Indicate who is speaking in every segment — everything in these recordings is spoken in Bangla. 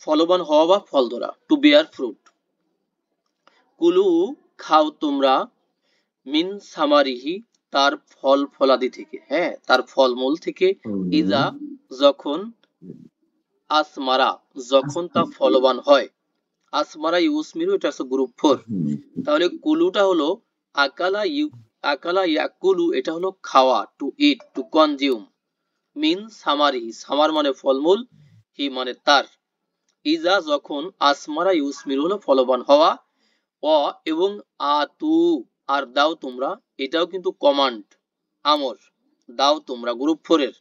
Speaker 1: ফলবান হওয়া বা ফল ধরা, টু বেয়ার ফ্রুট। কুলু খাও তোমরা, মিন সামারিহি তার ফল ফলাদি থেকে, হ্যাঁ তার ফলমূল থেকে, ইজা যখন, আসমারা যখন তা ফলবান হয়, আসমারা ইউসমিরু এটা হচ্ছে গ্রুপ 4। তাহলে কুলুটা হলো আকালা ইয়াকুলু এটা হলো খাওয়া, to eat, to consume. Mean summary summer মানে ফলমূল, হি মানে তার, ইজা যখন, আসমারা ইউসমিরু হলো ফলবান হওয়া, অ এবং আতু আর দাও তোমরা, এটাও কিন্তু কমান্ড, আমর, দাও তোমরা গ্রুপ 4 এর।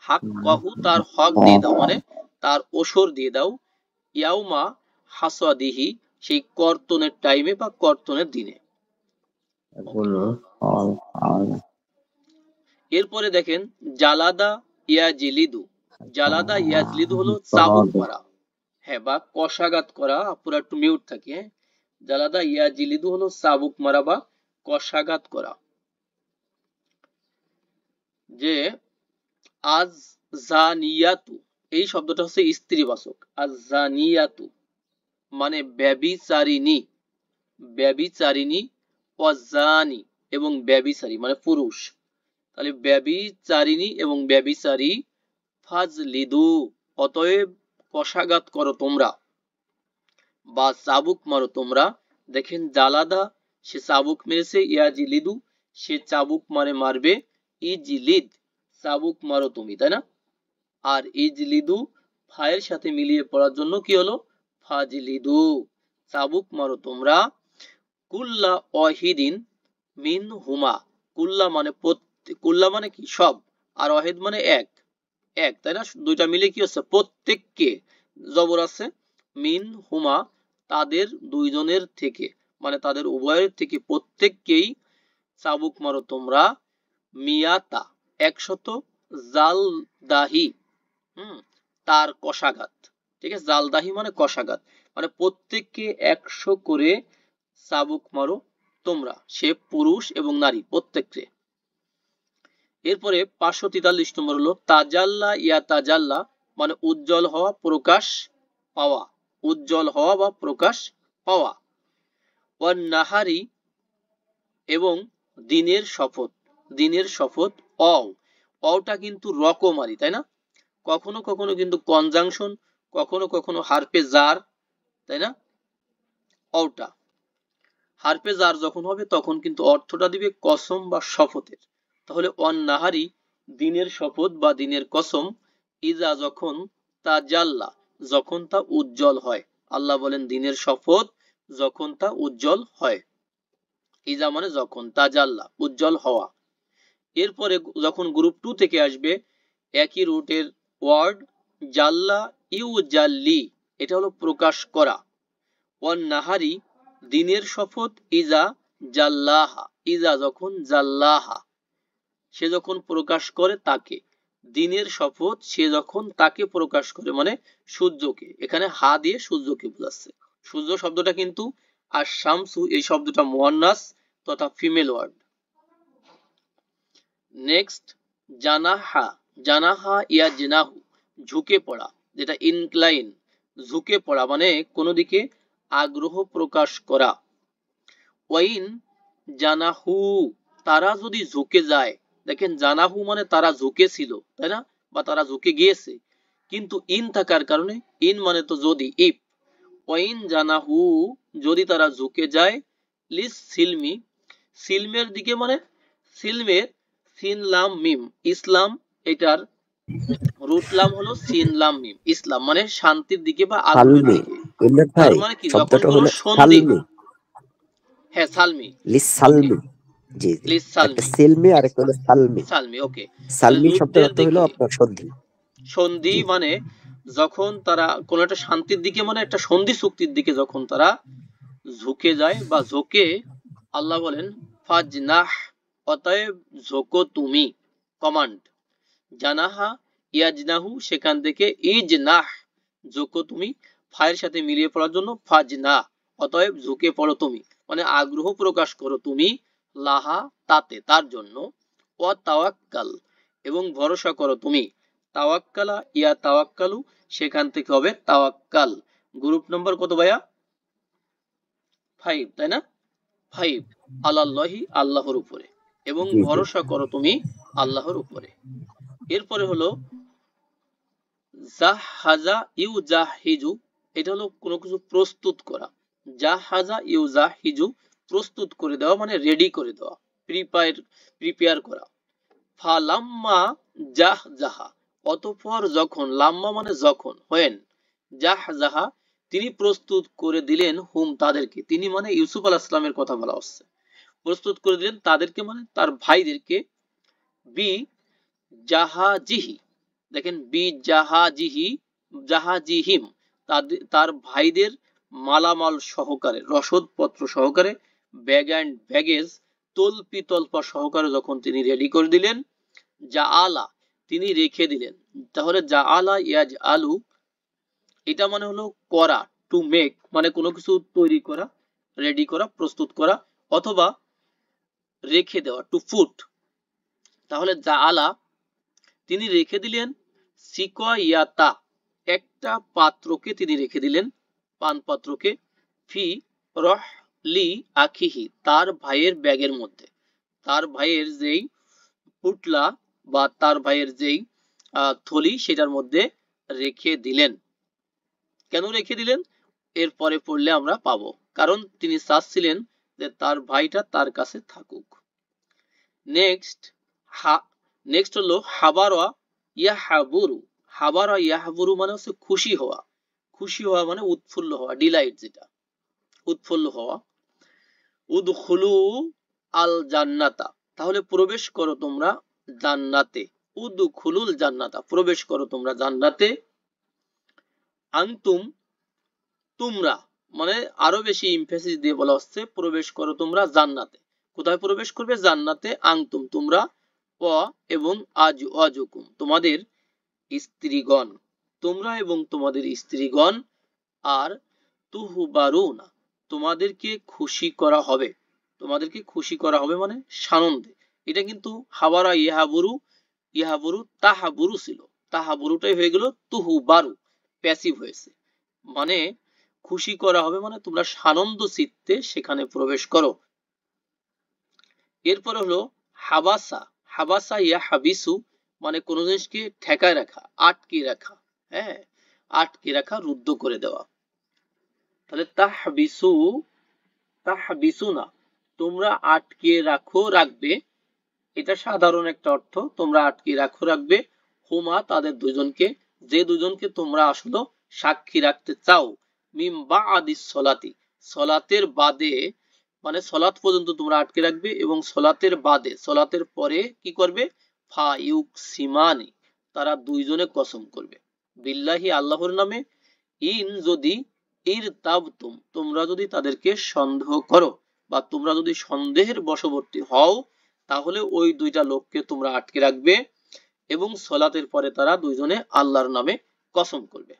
Speaker 1: হাক কহু তার হক দিয়ে দাও মানে তার ওসর দিয়ে দাও, ইয়াউমা হাসাদিহি সেই কর্তনের টাইমে বা কর্তনের দিনে। এরপরে দেখেন জালাদা ইয়াজিলিদু, জালাদা ইয়াজলিদু হলো চাবুক মারা, হ্যাঁ বা কষাঘাত করা, পুরো একটু মিউট থাকে, হ্যাঁ জালাদা ইয়াজিলিদু হলো চাবুক মারা বা কষাঘাত করা। যে আজ জানিয়াতু এই শব্দটা হচ্ছে স্ত্রীবাচক, আজ জানিয়াতু মানে ব্যভিচারিণী, ব্যভিচারিণী, অজানি এবং ব্যভিচারী মানে পুরুষ। তাহলে ব্যভিচারিণী এবং ব্যভিচারী, ফাজলিদু অতএব কষাঘাত করো তোমরা, বা চাবুক মারো তোমরা। দেখেন জালাদা সে চাবুক মেরেছে, ইয়াজিলিদু সে চাবুক মারবে, ইজলিদ চাবুক মারো তুমি, তাই না? আর ইজলিদু ফায়ের সাথে মিলিয়ে পড়ার জন্য কি হলো ফাজলিদু, চাবুক মারো তোমরা। কুল্লা ওয়াহিদিন মিন হুমা, কুল্লা মানে কুল্লা মানে কি সব, আর ওয়াহিদ মানে এক, এক তাই না, দুইটা মিলে কি হচ্ছে প্রত্যেককে, জবর আছে, মিন হুমা তাদের দুইজনের থেকে, মানে তাদের উভয়ের থেকে প্রত্যেককেই চাবুক মারো তোমরা, মিয়াতা 100, জালদাহি তার কষাঘাত, ঠিক আছে, জালদাহি মানে কষাঘাত, মানে প্রত্যেককে 100 করে চাবুক মারো তোমরা, সে পুরুষ এবং নারী প্রত্যেককে। এরপরে 543 নম্বর হলো তাজাল্লা ইয়া তাজাল্লা মানে উজ্জ্বল হওয়া, প্রকাশ পাওয়া, উজ্জ্বল হওয়া বা প্রকাশ পাওয়া। ওয়ান নাহারি এবং দিনের শপথ, দিনের শপথ, অটা কিন্তু রকমারি, তাই না, কখনো কখনো কিন্তু কনজাংশন, কখনো কখনো হারফে জার, তাই না, অটা হারফে জার যখন হবে তখন কিন্তু অর্থটা দিবে কসম বা শপথের। তাহলে ওয়ান নাহারি দিনের শপথ বা দিনের কসম, ইজা যখন, তাজাল্লা যখন তা উজ্জ্বল হয়, আল্লাহ বলেন দিনের শপথ যখন তা উজ্জ্বল হয়, ইজা মানে যখন, তাজাল্লা উজ্জ্বল হওয়া। এরপরে যখন গ্রুপ 2 থেকে আসবে একই রুটের ওয়ার্ড, জাল্লা ইউ জাল্লি এটা হলো প্রকাশ করা, ওয়ান নাহারি দিনের শপথ, ইজা জাল্লাহা ইজা যখন, জাল্লাহা সে যখন প্রকাশ করে তাকে, দিনের শপথ সে যখন তাকে প্রকাশ করে মানে সূর্যকে, এখানে হা দিয়ে সূর্যকে বোঝাচ্ছে। সূর্য শব্দটা কিন্তু, আর শামসু এই শব্দটা মুয়ান্নাস তথা ফিমেল ওয়ার্ড। নেক্সট জানাহা, জানাহা ইয়া জিনাহু ঝুঁকে পড়া, যেটা ইনক্লাইন, ঝুঁকে পড়া মানে কোনো দিকে আগ্রহ প্রকাশ করা। ওয়াইন জানাহু তারা যদি ঝুঁকে যায়, দেখেন জানাহু মানে তারা ঝুঁকে ছিল, তাই না, বা তারা ঝুঁকে গিয়েছে, কিন্তু ইন থাকার কারণে, ইন মানে তো যদি, ইফ, ওয়াইন জানাহু যদি তারা ঝুঁকে যায়, লিস সিলমি সিলমের দিকে মানে সিলমের সিন লাম মিম ইসলাম, এটার রুট লাম হলো সিন লাম মিম ইসলাম মানে শান্তির দিকে বা আগ্রহের দিকে। তার মানে কি যখন কোনো সন্ধি, হ্যাঁ সালমি,
Speaker 2: লিস সালমি, জি জি, একটা সিলমি আর একটা হলো সালমি,
Speaker 1: সালমি ওকে।
Speaker 2: সালমি শব্দের অর্থ হলো আপনার সন্ধি,
Speaker 1: সন্ধি মানে যখন তারা কোন একটা শান্তির দিকে মানে একটা সন্ধি চুক্তির দিকে যখন তারা ঝুঁকে যায় বা ঝোঁকে, আল্লাহ বলেন ফাজনাহ অতএব ঝোঁকো তুমি, কমান্ড, জানাহা ইয়াজনাহু সেখান থেকে ইজনাহ ঝোঁকো তুমি, ফায়ের সাথে মিলিয়ে পড়ার জন্য ফাজনা অতএব ঝুঁকে পড়ো তুমি, মানে আগ্রহ প্রকাশ করো তুমি, লাহা তাতে তার জন্য, ও তাওয়াক্কাল এবং ভরসা করো তুমি, তাওয়াক্কালা ইয়া তাওয়াক্কালু, সেখান থেকে হবে তাওয়াক্কাল। গ্রুপ নাম্বার কত ভাইয়া? 5, তাই না? 5, আলাল্লাহি, আল্লাহর উপরে, এবং
Speaker 2: জি জি
Speaker 1: ভরসা করো তুমি আল্লাহর উপরে। এরপরে হলো জাহাজা ইউজাহিজু, এটা হলো কোনো কিছু প্রস্তুত করা। জাহাজা ইউজাহিজু, প্রস্তুত করে দেওয়া মানে রেডি করে দেওয়া, প্রিপেয়ার করা। ফালাম্মা জাহজাহা, অতঃপর যখন, লাম্মা মানে যখন, হোয়েন, জাহজাহা তিনি প্রস্তুত করে দিলেন, হুম তাদেরকে, তিনি মানে ইউসুফ আলাইহিস সালামের কথা বলা হচ্ছে, প্রস্তুত করে দিলেন তাদেরকে মানে তার ভাইদেরকে, বি জাহাজিহি, দেখেন বি জাহাজিহি, জাহাজিহিম, তার ভাইদের মালামাল সহকারে, রসদপত্র সহকারে, ব্যাগ অ্যান্ড ব্যাগেজ, তল্পি তল্পা সহকারে যখন তিনি রেডি করে দিলেন, যা আলা তিনি রেখে দিলেন। তাহলে যা আলা ইয়াজ আলু, এটা মানে হলো করা, টু মেক মানে কোনো কিছু তৈরি করা, রেডি করা, প্রস্তুত করা, অথবা রেখে দেওয়া, টু ফুট। তাহলে যা আলা তিনি রেখে দিলেন, সিকয়াতা একটা পাত্রকে তিনি রেখে দিলেন, পান পাত্রকে, ফি রহলি আখিহি তার ভাইয়ের ব্যাগের মধ্যে, তার ভাইয়ের যেই পুটলা বা তার ভাইয়ের যেই থলি সেটার মধ্যে রেখে দিলেন। কেন রেখে দিলেন এরপরে পড়লে আমরা পাবো, কারণ তিনি চাচ্ছিলেন যে তার ভাইটা তার কাছে থাকুক। নেক্সট নেক্সট হলো হাবারা ইয়াহাবুরু, হাবারা ইয়াহাবুরু মানে হচ্ছে খুশি হওয়া, খুশি হওয়া মানে উৎফুল্ল হওয়া, ডিলাইট, যেটা উৎফুল্ল হওয়া। উদখুলু আল জান্নাতা, তাহলে প্রবেশ করো তোমরা জান্নাতে, উদখুলুল জান্নাতা প্রবেশ করো তোমরা জান্নাতে, আনতুম তোমরা, মানে আরো বেশি ইমফেসিস দিয়ে বলা হচ্ছে প্রবেশ করো তোমরা জান্নাতে। কোথায় প্রবেশ করবে? জান্নাতে। আনতুম তোমরা, ও এবং আজুকুম তোমাদের স্ত্রীগণ, তোমরা এবং তোমাদের স্ত্রীগণ, আর তুহবারুনা তোমাদেরকে খুশি করা হবে, তোমাদেরকে খুশি করা হবে মানে সানন্দে। এটা কিন্তু হাবারা ইহাবুরু, ইহাবুরু তাহাবুরু ছিল, তাহাবুরুটাই হয়ে গেল তুহুবারু, প্যাসিভ হয়েছে, মানে খুশি করা হবে মানে তোমরা সানন্দ চিত্তে সেখানে প্রবেশ করো। এরপর হলো হাবাসা, হাবাসা ইয়া হাবিসু মানে কোন জিনিসকে ঠেকায় রাখা, আটকে রাখা, হ্যাঁ আটকে রাখা, রুদ্ধ করে দেওয়া। তাহলে তাহবিসু, তাহবিসু না তোমরা আটকে রাখো, রাখবে, এটা সাধারণ একটা অর্থ, তোমরা আটকে রাখো, রাখবে, হুমা তাদের দুজনকে, যে দুজনকে তোমরা আসলে সাক্ষী রাখতে চাও, মিম বাদিস সলাতি সলাতের বাদে, মানে সলাত পর্যন্ত তোমরা আটকে রাখবে, এবং সলাতের বাদে, সলাতের পরে কি করবে? ফা ইউকসিমানি তারা দুইজনে কসম করবে, বিল্লাহি আল্লাহর নামে, ইন যদি, ইরতাবতুম তোমরা যদি তাদেরকে সন্দেহ করো, বা তোমরা যদি সন্দেহের বশবর্তী হও, তাহলে ওই দুইটা লোককে তোমরা আটকে রাখবে, এবং সলাতের পরে তারা দুইজনে আল্লাহর নামে কসম করবে।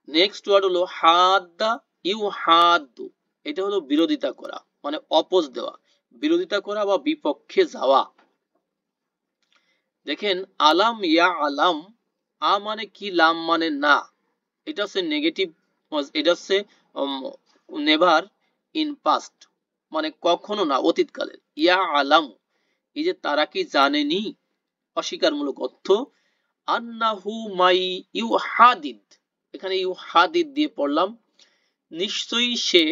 Speaker 1: নেক্সট ওয়ার্ড হলো হাদ্দা ইউহাদ্দু, এটা হলো বিরোধিতা করা, মানে অপোজ দেওয়া, বিরোধিতা করা বা বিপক্ষে যাওয়া। দেখেন আলাম ইয়া আলাম, আ মানে কি, লাম মানে না, এটা হচ্ছে নেগেটিভ, এটা হচ্ছে নেভার ইন পাস্ট, মানে কখনো না, অতীতকালের। ইয়া আলাম, এই যে তারা কি জানেনি, অস্বীকারমূলক অর্থ। আন্নাহু মাই ইউহাদিদ, এখানে ইউহাদিদ দিয়ে পড়লাম, নিশ্চয়ই সে,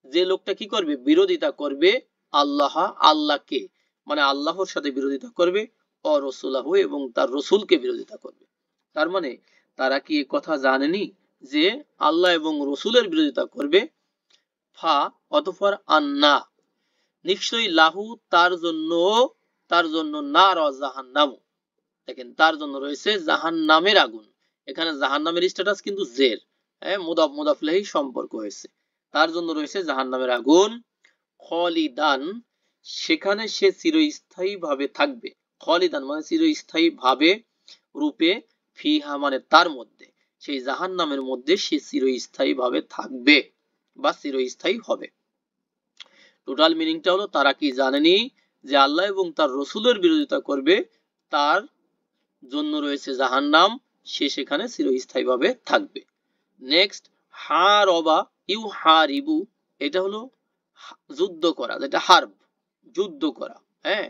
Speaker 1: যে লোকটা কি করবে? বিরোধিতা করবে, আল্লাহ আল্লাহকে, মানে আল্লাহর সাথে বিরোধিতা করবে, ও রসুলাহু এবং তার রসুলকে বিরোধিতা করবে। তার মানে তারা কি কথা জানেনি যে আল্লাহ এবং রসুলের বিরোধিতা করবে। ফা অতঃপর আন্না নিশ্চয়ই, লাহু তার জন্য, তার জন্য নার জাহান্নাম, দেখেন তার জন্য রয়েছে জাহান্নামের আগুন, এখানে জাহান্নামের স্ট্যাটাস কিন্তু জের, হ্যাঁ মুদাফ মুদাফ ইলাইহি সম্পর্ক হয়েছে, তার জন্য রয়েছে জাহান্নামের আগুন, খলিদান সেখানে সে চিরস্থায়ী ভাবে থাকবে, খলিদান মানে চিরস্থায়ী ভাবে, রূপে, ফিহা মানে তার মধ্যে, সেই জাহান্নামের মধ্যে সে চিরস্থায়ী ভাবে থাকবে বা চিরস্থায়ী হবে। টোটাল মিনিংটা হলো তারা কি জানেনি যে আল্লাহ এবং তার রসুলের বিরোধিতা করবে, তার জন্য রয়েছে জাহান্নাম, সে সেখানে চিরস্থায়ীভাবে থাকবে। নেক্সট হারবা ইউহারিবু, এটা হলো যুদ্ধ করা, যেটা হার্ব, যুদ্ধ করা, হ্যাঁ,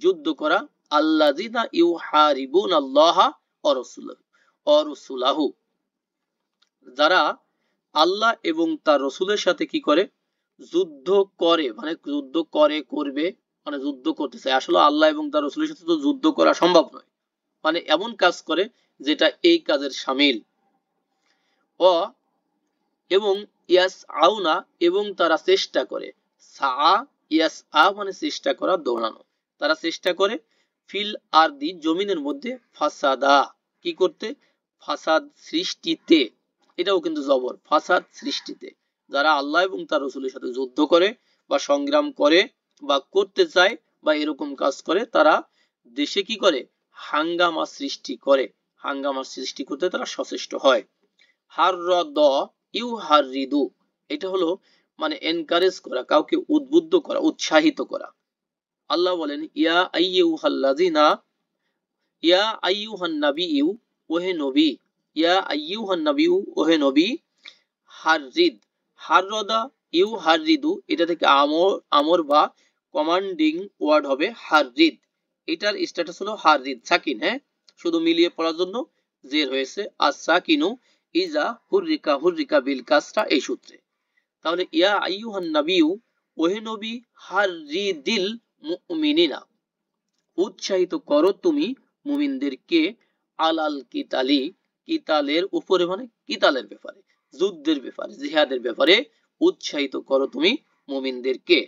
Speaker 1: যুদ্ধ করা। আল্লাযিনা ইউহারিবুনাল্লাহা ওয়া রাসূলাহু, যারা আল্লাহ এবং তার রসুলের সাথে কি করে, যুদ্ধ করে, মানে যুদ্ধ করে, করবে, মানে যুদ্ধ করতে চায়। আসলে আল্লাহ এবং তার রসুলের সাথে তো যুদ্ধ করা সম্ভব নয়, মানে এমন কাজ করে যেটা এই কাজের শামিল। ও এবং ইয়াস আউনা, এবং তারা চেষ্টা করে, সা ইয়াস আ মানে চেষ্টা করা, দৌড়ানো, তারা চেষ্টা করে, ফিল আরদি জমিনের মধ্যে, ফাসাদা কি করতে, ফাসাদ সৃষ্টিতে, এটাও কিন্তু জবর, ফাসাদ সৃষ্টিতে। যারা আল্লাহ এবং তার রসুলের সাথে যুদ্ধ করে বা সংগ্রাম করে বা করতে চায় বা এরকম কাজ করে, তারা দেশে কি করে, হাঙ্গামা সৃষ্টি করে, হাঙ্গামা সৃষ্টি করতে তারা সচেষ্ট হয়। হাররদ ইউহারিদু, এটা হলো মানে এনকারেজ করা, কাউকে উদ্বুদ্ধ করা, উৎসাহিত করা। আল্লাহ বলেন ইয়া আইয়ুহাল্লাযিনা, ইয়া আইয়ুহান নাবিয়্যু, ওহে নবী, ইয়া আইয়ুহান নাবিয়্যু, ওহে নবী, হাররিদ, হাররদা ইউহারিদু, এটা থেকে আমর বা কমান্ডিং ওয়ার্ড হবে হাররিদ, এটার স্ট্যাটাস হলো হাররিদ সাকিন, হ্যাঁ, শুধু মিলিয়ে পড়ার জন্য জের হয়েছে, আর সাকিনু ইজা হুররিকা, হুররিকা বিল কাসরা, এই সূত্রে। তাহলে ইয়া আইয়ুহান নাবিয়্যু, ওহে নবী, হাররিদিল মুমিনিনা, উৎসাহিত করো তুমি মুমিনদেরকে, আলাল কিতালি, কিতালের উপরে, মানে কিতালের ব্যাপারে, যুদ্ধের ব্যাপারে, জিহাদের ব্যাপারে উৎসাহিত করো তুমি মুমিনদেরকে।